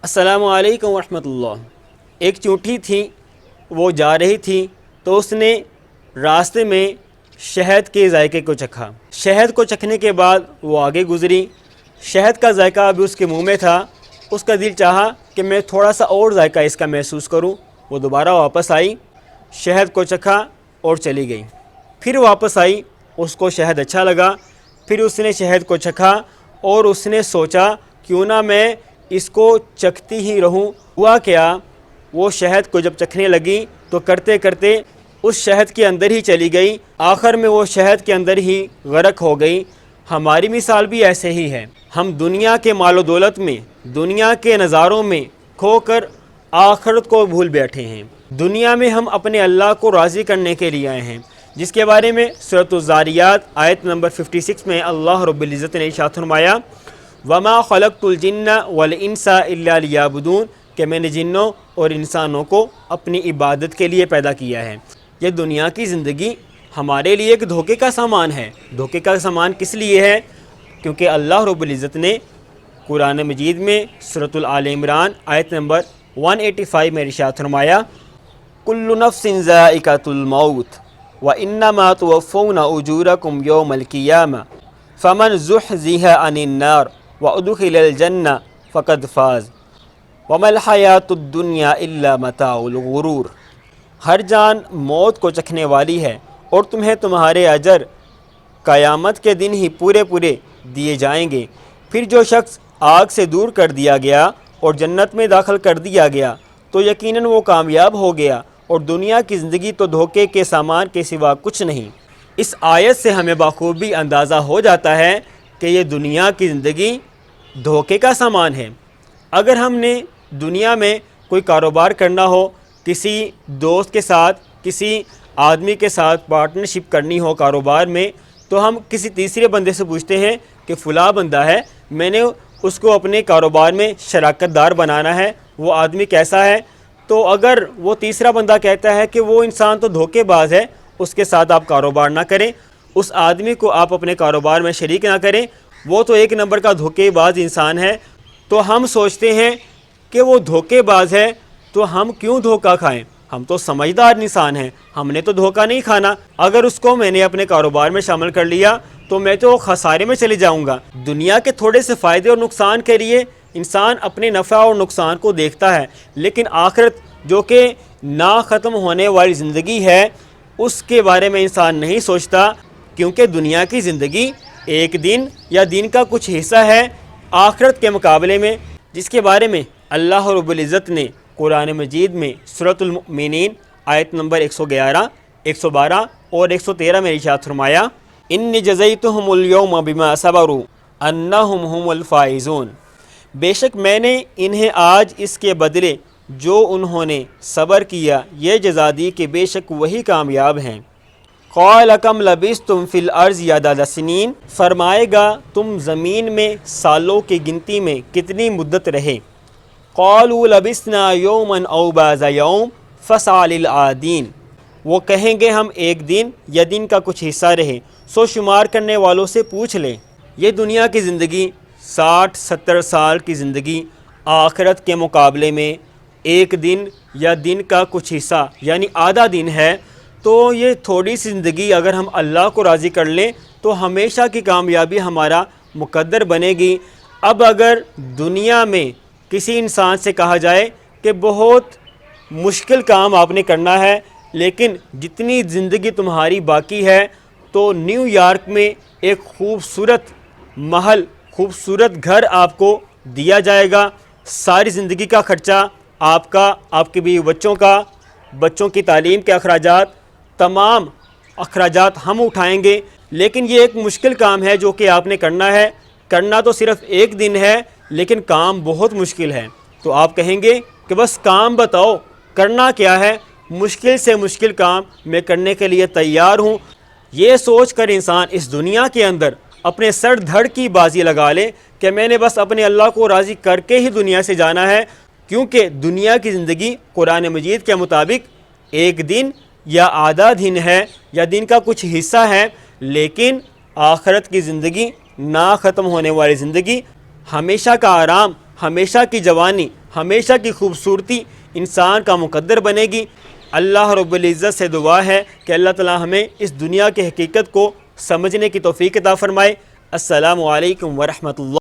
السلام علیکم ورحمۃ اللہ۔ ایک چونٹی تھی، وہ جا رہی تھی تو اس نے راستے میں شہد کے ذائقے کو چکھا۔ شہد کو چکھنے کے بعد وہ آگے گزری۔ شہد کا ذائقہ ابھی اس کے منہ میں تھا، اس کا دل چاہا کہ میں تھوڑا سا اور ذائقہ اس کا محسوس کروں۔ وہ دوبارہ واپس آئی، شہد کو چکھا اور چلی گئی۔ پھر واپس آئی، اس کو شہد اچھا لگا، پھر اس نے شہد کو چکھا اور اس نے سوچا کیوں نہ میں اس کو چکھتی ہی رہوں۔ ہوا کیا، وہ شہد کو جب چکھنے لگی تو کرتے کرتے اس شہد کے اندر ہی چلی گئی، آخر میں وہ شہد کے اندر ہی غرق ہو گئی۔ ہماری مثال بھی ایسے ہی ہے۔ ہم دنیا کے مال و دولت میں، دنیا کے نظاروں میں کھو کر آخرت کو بھول بیٹھے ہیں۔ دنیا میں ہم اپنے اللہ کو راضی کرنے کے لیے آئے ہیں، جس کے بارے میں سورۃ الذاریات آیت نمبر 56 میں اللہ رب العزت نے ارشاد فرمایا وَمَا خَلَقْتُ الْجِنَّ وَالْإِنسَ إِلَّا لِيَعْبُدُونَ، کہ میں نے جنوں اور انسانوں کو اپنی عبادت کے لیے پیدا کیا ہے۔ یہ دنیا کی زندگی ہمارے لیے ایک دھوکے کا سامان ہے۔ دھوکے کا سامان کس لیے ہے؟ کیونکہ اللہ رب العزت نے قرآن مجید میں سورۃ آل عمران آیت نمبر 185 میں ارشاد فرمایا كُلُّ نَفْسٍ ذَائِقَةُ الْمَوْتِ وَإِنَّمَا تُوَفَّوْنَ أُجُورَكُمْ يَوْمَ الْقِيَامَةِ فَمَنْ زُحْزِحَ عَنِ النَّارِ وَأُدْخِلَ الْجَنَّةَ فَقَدْ فَازَ وَمَا الْحَيَاةُ الدُّنْيَا إِلَّا مَتَاعُ الْغُرُورِ۔ ہر جان موت کو چکھنے والی ہے اور تمہیں تمہارے اجر قیامت کے دن ہی پورے دیے جائیں گے۔ پھر جو شخص آگ سے دور کر دیا گیا اور جنت میں داخل کر دیا گیا تو یقیناً وہ کامیاب ہو گیا، اور دنیا کی زندگی تو دھوکے کے سامان کے سوا کچھ نہیں۔ اس آیت سے ہمیں بخوبی اندازہ ہو جاتا ہے کہ یہ دنیا کی زندگی دھوکے کا سامان ہے۔ اگر ہم نے دنیا میں کوئی کاروبار کرنا ہو، کسی دوست کے ساتھ، کسی آدمی کے ساتھ پارٹنرشپ کرنی ہو کاروبار میں، تو ہم کسی تیسرے بندے سے پوچھتے ہیں کہ فلاں بندہ ہے، میں نے اس کو اپنے کاروبار میں شراکت دار بنانا ہے، وہ آدمی کیسا ہے؟ تو اگر وہ تیسرا بندہ کہتا ہے کہ وہ انسان تو دھوکے باز ہے، اس کے ساتھ آپ کاروبار نہ کریں، اس آدمی کو آپ اپنے کاروبار میں شریک نہ کریں، وہ تو ایک نمبر کا دھوکے باز انسان ہے، تو ہم سوچتے ہیں کہ وہ دھوکے باز ہے تو ہم کیوں دھوکہ کھائیں؟ ہم تو سمجھدار انسان ہیں، ہم نے تو دھوکہ نہیں کھانا۔ اگر اس کو میں نے اپنے کاروبار میں شامل کر لیا تو میں تو خسارے میں چلے جاؤں گا۔ دنیا کے تھوڑے سے فائدے اور نقصان کے لیے انسان اپنے نفع اور نقصان کو دیکھتا ہے، لیکن آخرت جو کہ نا ختم ہونے والی زندگی ہے اس کے بارے میں انسان نہیں سوچتا، کیونکہ دنیا کی زندگی ایک دن یا دن کا کچھ حصہ ہے آخرت کے مقابلے میں، جس کے بارے میں اللہ رب العزت نے قرآن مجید میں سورۃ المؤمنین آیت نمبر 111، 112 اور 113 میں ارشاد فرمایا انی جزیتہم اليوم بما صبروا انہم هم الفائزون، بے شک میں نے انہیں آج اس کے بدلے جو انہوں نے صبر کیا یہ جزا دی کہ بے شک وہی کامیاب ہیں۔ قال کم لبثتم فی الارض عدد سنین، فرمائے گا تم زمین میں سالوں کی گنتی میں کتنی مدت رہے۔ قالوا لبثنا یوما او بعض یوم فاسأل العادین، وہ کہیں گے ہم ایک دن یا دن کا کچھ حصہ رہے، سو شمار کرنے والوں سے پوچھ لیں۔ یہ دنیا کی زندگی 60-70 سال کی زندگی آخرت کے مقابلے میں ایک دن یا دن کا کچھ حصہ یعنی آدھا دن ہے، تو یہ تھوڑی سی زندگی اگر ہم اللہ کو راضی کر لیں تو ہمیشہ کی کامیابی ہمارا مقدر بنے گی۔ اب اگر دنیا میں کسی انسان سے کہا جائے کہ بہت مشکل کام آپ نے کرنا ہے لیکن جتنی زندگی تمہاری باقی ہے تو نیو یارک میں ایک خوبصورت محل، خوبصورت گھر آپ کو دیا جائے گا، ساری زندگی کا خرچہ آپ کا، آپ کے بیوی بچوں کا، بچوں کی تعلیم کے اخراجات، تمام اخراجات ہم اٹھائیں گے، لیکن یہ ایک مشکل کام ہے جو کہ آپ نے کرنا ہے۔ کرنا تو صرف ایک دن ہے لیکن کام بہت مشکل ہے۔ تو آپ کہیں گے کہ بس کام بتاؤ کرنا کیا ہے، مشکل سے مشکل کام میں کرنے کے لیے تیار ہوں۔ یہ سوچ کر انسان اس دنیا کے اندر اپنے سر دھڑ کی بازی لگا لے کہ میں نے بس اپنے اللہ کو راضی کر کے ہی دنیا سے جانا ہے، کیونکہ دنیا کی زندگی قرآن مجید کے مطابق ایک دن یا آدھا دن ہے یا دن کا کچھ حصہ ہے، لیکن آخرت کی زندگی نا ختم ہونے والی زندگی، ہمیشہ کا آرام، ہمیشہ کی جوانی، ہمیشہ کی خوبصورتی انسان کا مقدر بنے گی۔ اللہ رب العزت سے دعا ہے کہ اللہ تعالی ہمیں اس دنیا کی حقیقت کو سمجھنے کی توفیق عطا فرمائے۔ السلام علیکم ورحمۃ اللہ۔